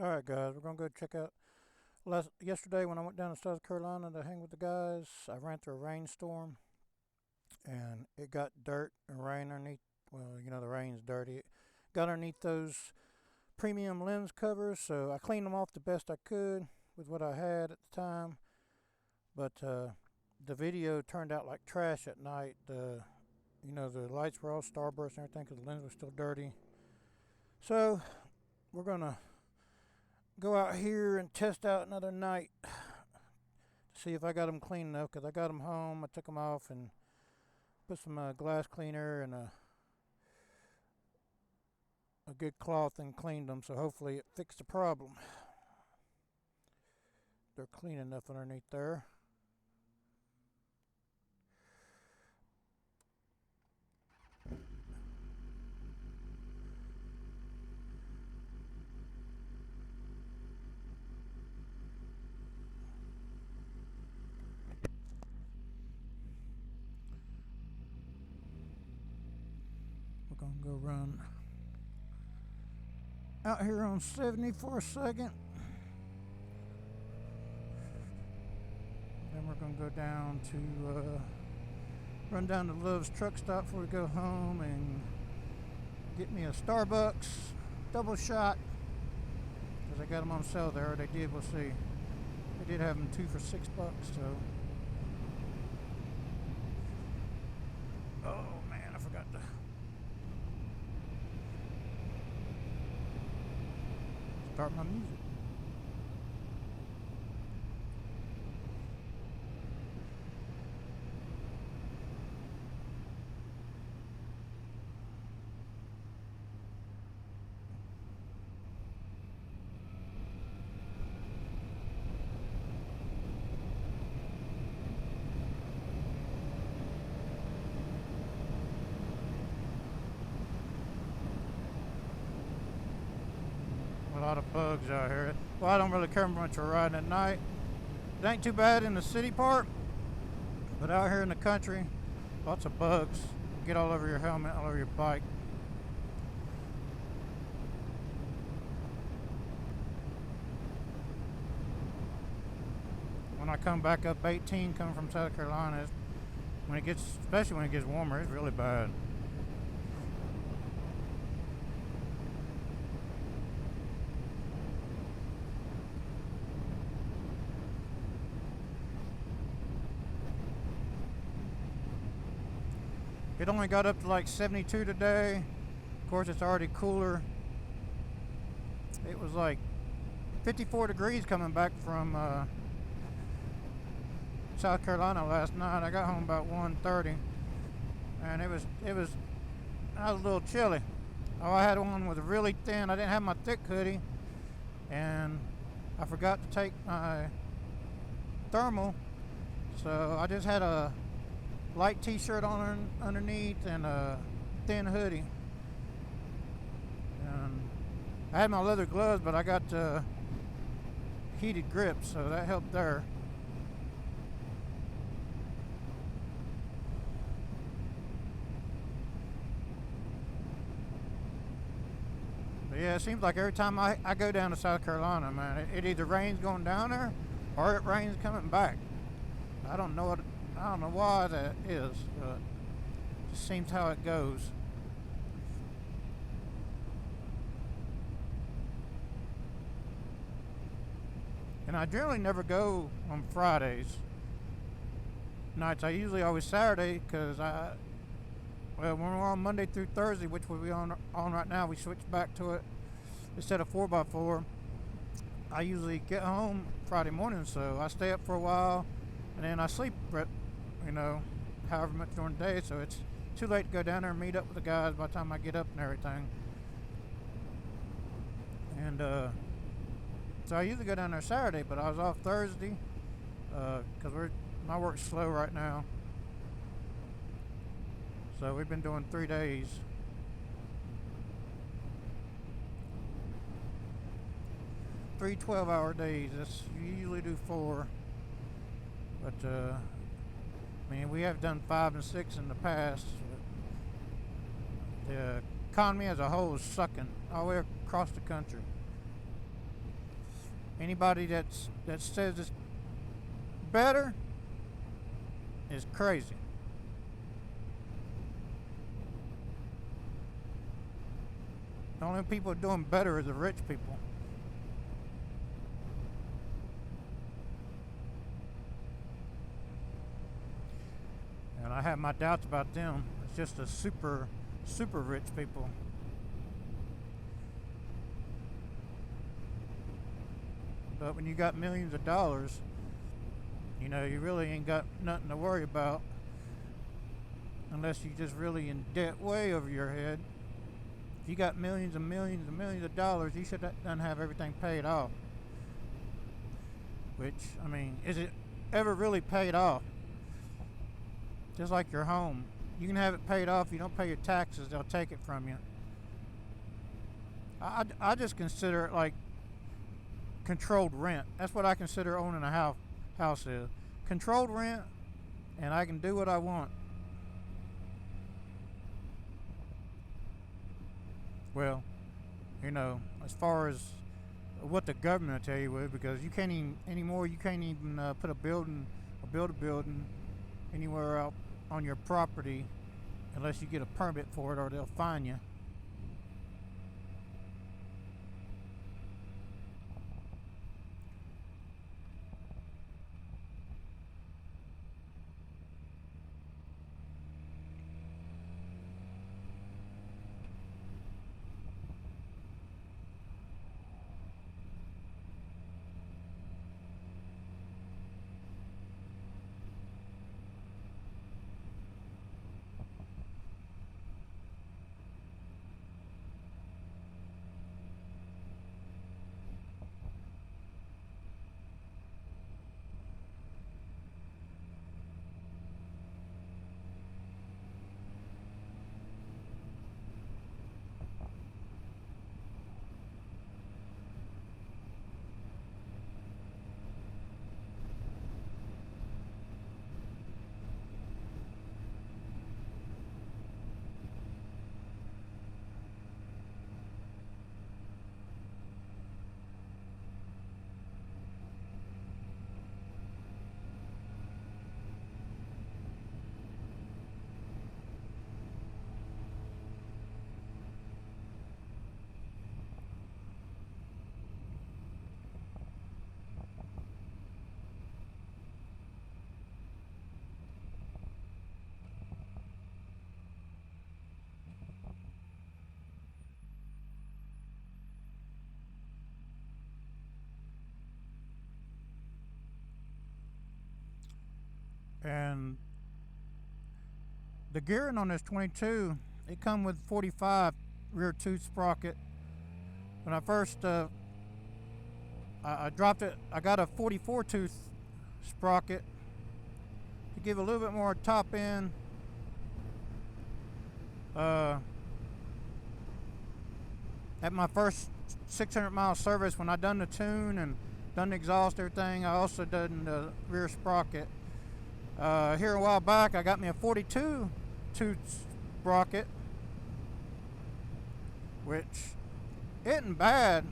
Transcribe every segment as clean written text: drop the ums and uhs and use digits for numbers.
Alright guys, we're gonna go check out yesterday when I went down to South Carolina to hang with the guys. I ran through a rainstorm and it got dirt and rain underneath. Well, the rain's dirty. It got underneath those premium lens covers, so I cleaned them off the best I could with what I had at the time. But the video turned out like trash at night. The lights were all starburst and everything because the lens was still dirty. So we're gonna go out here and test out another night to see if I got them clean enough, because I got them home. I took them off and put some glass cleaner and a good cloth and cleaned them, so hopefully it fixed the problem. They're clean enough underneath there. We're gonna go run out here on 70 for a second. Then we're gonna go down to run down to Love's truck stop before we go home and get me a Starbucks double shot, because I got them on sale there. They did, we'll see. They did have them 2 for $6, so. Oh man, I forgot to start my music. A lot of bugs out here. Well, I don't really care much for riding at night. It ain't too bad in the city part, but out here in the country, lots of bugs. Get all over your helmet, all over your bike. When I come back up 18 coming from South Carolina, especially when it gets warmer, it's really bad. It only got up to like 72 today. Of course, it's already cooler. It was like 54 degrees coming back from South Carolina last night. I got home about 1:30, and I was a little chilly. Oh, I had one with a really thin. I didn't have my thick hoodie, and I forgot to take my thermal, so I just had a light t-shirt on underneath and a thin hoodie. And I had my leather gloves, but I got heated grips, so that helped there. But yeah, it seems like every time I go down to South Carolina, man, it either rains going down there or it rains coming back. I don't know why that is, but it just seems how it goes. And I generally never go on Fridays nights. I usually always Saturday, because when we're on Monday through Thursday, which we're on right now, we switch back to it instead of 4x4. I usually get home Friday morning, so I stay up for a while and then I sleep, however much during the day, so it's too late to go down there and meet up with the guys by the time I get up and everything. And so I usually go down there Saturday, but I was off Thursday because my work's slow right now. So we've been doing 3 days. 3 12-hour days. You usually do 4. But we have done 5 and 6 in the past. The economy as a whole is sucking all the way across the country. Anybody that says it's better is crazy. The only people doing better are the rich people. And I have my doubts about them. It's just the super rich people. But when you got millions of dollars, you know, you really ain't got nothing to worry about unless you just really in debt way over your head. If you got millions and millions and millions of dollars, you should done have everything paid off. Which, I mean, is it ever really paid off? Just like your home. You can have it paid off. If you don't pay your taxes, they'll take it from you. I just consider it like controlled rent. That's what I consider owning a house is. Controlled rent, and I can do what I want. Well, you know, as far as what the government will tell you with, because you can't even anymore. You can't even put a building or build a building anywhere out on your property unless you get a permit for it, or they'll fine you. And the gearing on this 22, it come with 45 rear tooth sprocket. When I first I dropped it, I got a 44 tooth sprocket to give a little bit more top end. At my first 600-mile service, when I done the tune and done the exhaust, everything, I also done the rear sprocket. Here a while back, I got me a 42 tooth sprocket, which isn't bad,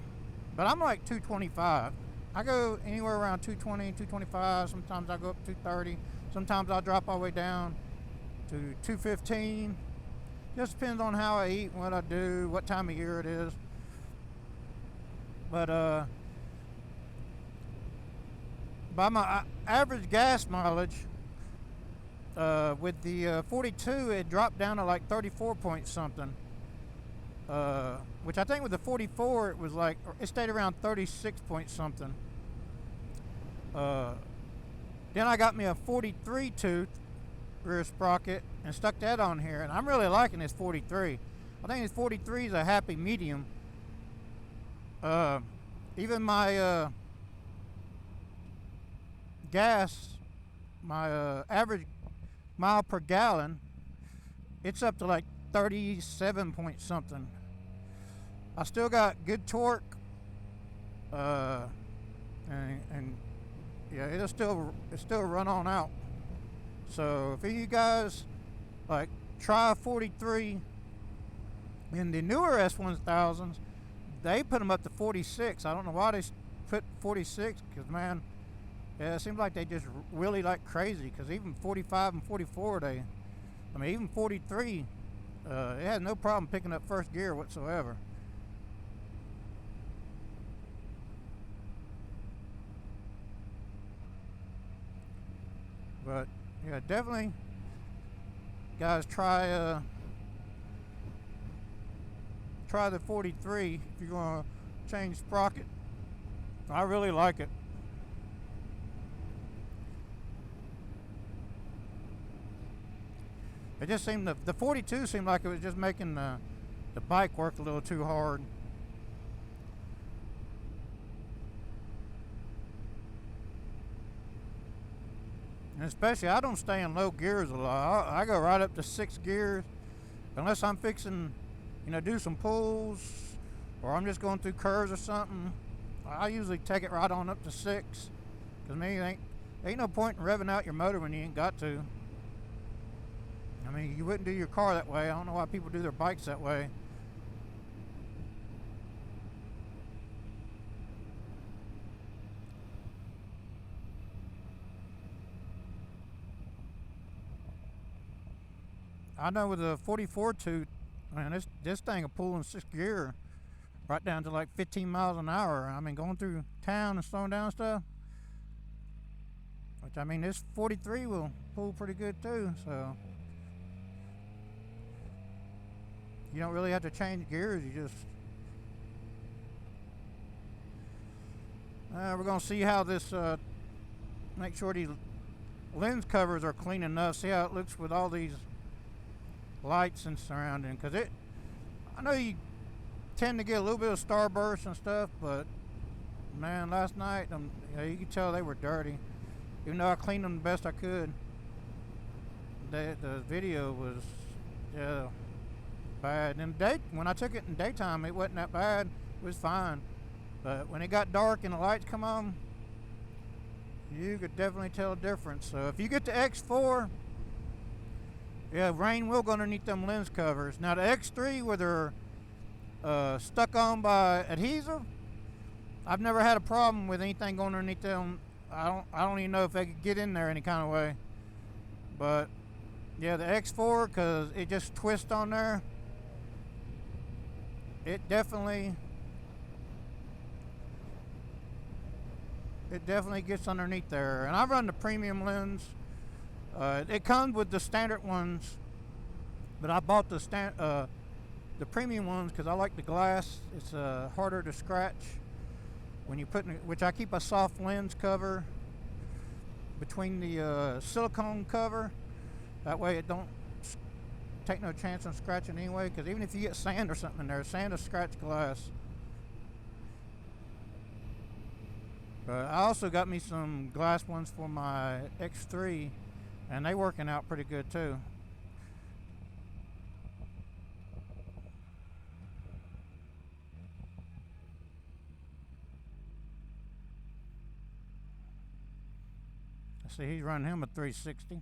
but I'm like 225. I go anywhere around 220, 225. Sometimes I go up to 230. Sometimes I'll drop all the way down to 215. Just depends on how I eat, what I do, what time of year it is. But by my average gas mileage, with the 42, it dropped down to like 34 point something. Which I think with the 44, it was like, it stayed around 36 point something. Then I got me a 43 tooth rear sprocket and stuck that on here, and I'm really liking this 43. I think this 43 is a happy medium. Even my gas, my average mile per gallon, it's up to like 37 point something. I still got good torque, and yeah, it'll still run on out. So if you guys like try 43, in the newer S1000s, they put them up to 46. I don't know why they put 46 because, man, yeah, it seems like they just really like crazy because even 45 and 44, even 43, it had no problem picking up first gear whatsoever. But yeah, definitely, guys, try the 43 if you're gonna change sprocket. I really like it. It just seemed the 42 seemed like it was just making the bike work a little too hard. And especially, I don't stay in low gears a lot. I go right up to 6 gears, unless I'm fixing, do some pulls, or I'm just going through curves or something. I usually take it right on up to 6, because me, ain't no point in revving out your motor when you ain't got to. I mean, you wouldn't do your car that way. I don't know why people do their bikes that way. I know with the 44 tooth, man, this thing will pull in 6 gear right down to like 15 miles an hour. I mean, going through town and slowing down stuff. Which, I mean, this 43 will pull pretty good too, so you don't really have to change gears. You just we're gonna see how this. Make sure these lens covers are clean enough. See how it looks with all these lights and surrounding. Because I know you tend to get a little bit of starburst and stuff, but man, last night you could tell they were dirty. Even though I cleaned them the best I could, the video was bad. And when I took it in daytime, it wasn't that bad. It was fine. But when it got dark and the lights come on, you could definitely tell a difference. So if you get the X4, yeah, rain will go underneath them lens covers. Now the X3, where they're stuck on by adhesive, I've never had a problem with anything going underneath them. I don't even know if they could get in there any kind of way. But yeah, the X4, because it just twists on there, it definitely gets underneath there. And I run the premium lens. It comes with the standard ones, but I bought the premium ones because I like the glass. It's harder to scratch when you which I keep a soft lens cover between the silicone cover. That way it don't take no chance on scratching anyway, because even if you get sand or something in there, sand will scratch glass. But I also got me some glass ones for my X3, and they working out pretty good too. I see he's running him a 360.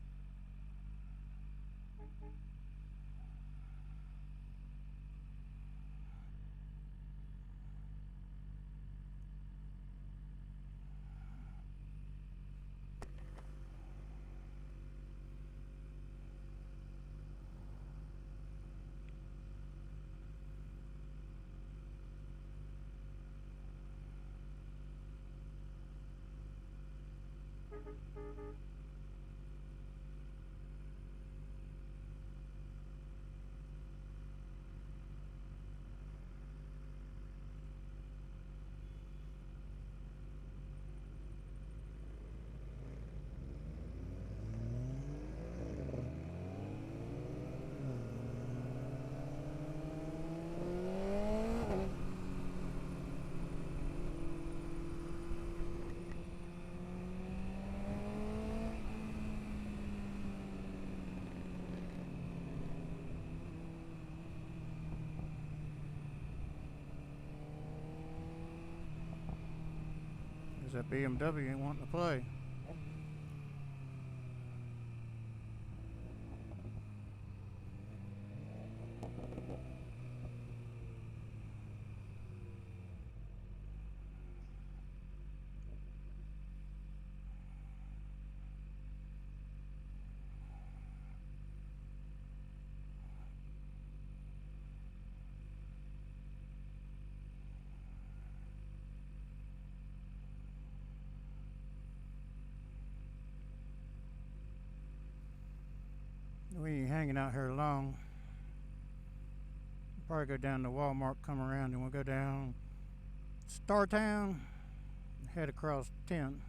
That BMW ain't wanting to play. We ain't hanging out here long. We'll probably go down to Walmart, come around, and we'll go down Startown, head across 10.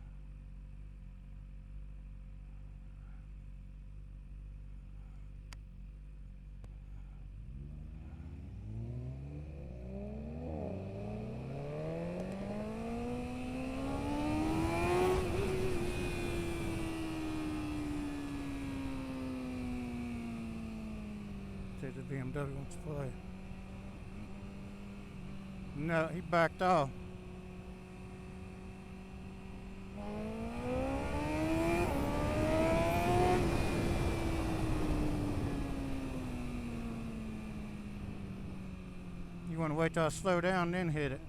See if the BMW wants to play. No, he backed off. You want to wait till I slow down, then hit it.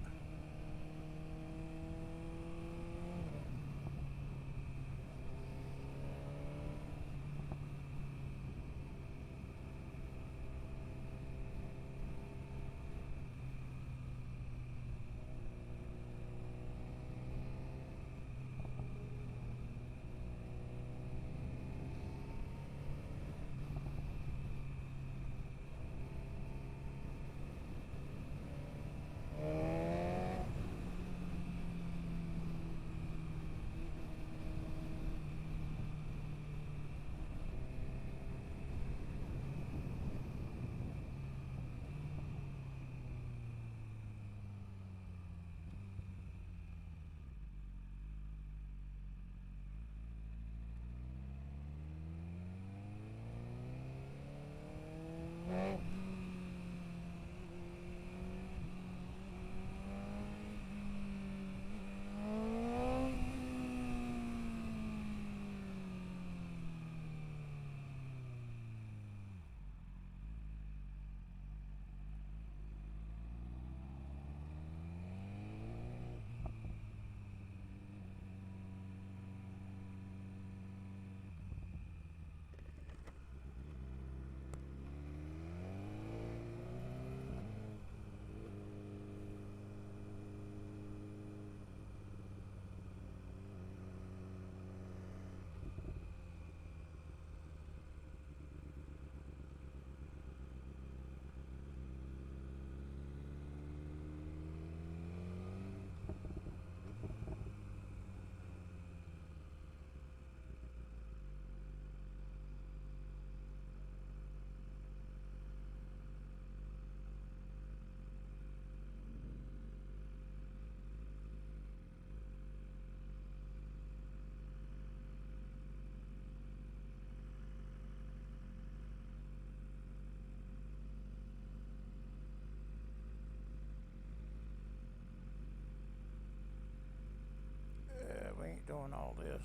We ain't doing all this.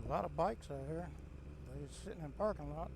A lot of bikes out here. They're just sitting in the parking lot.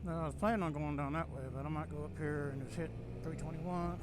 No, I was planning on going down that way, but I might go up here and just hit 321.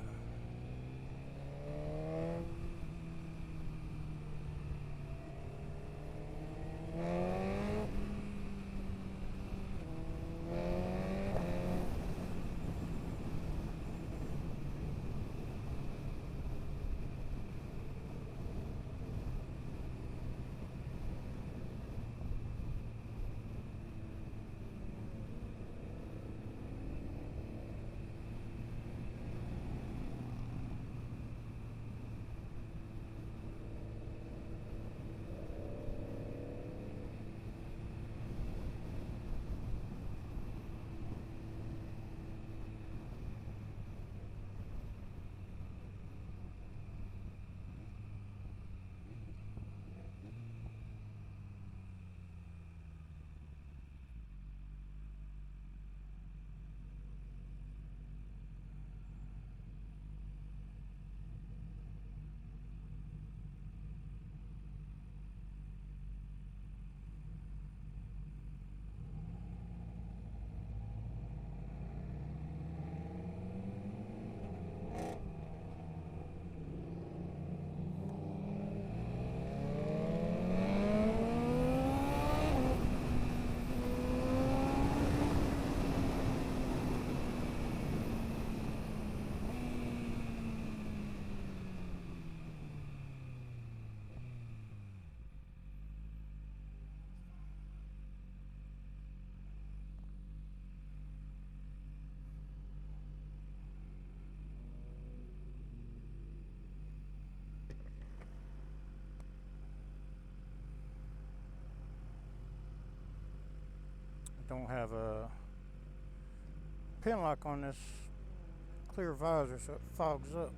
I don't have a pin lock on this clear visor, so it fogs up.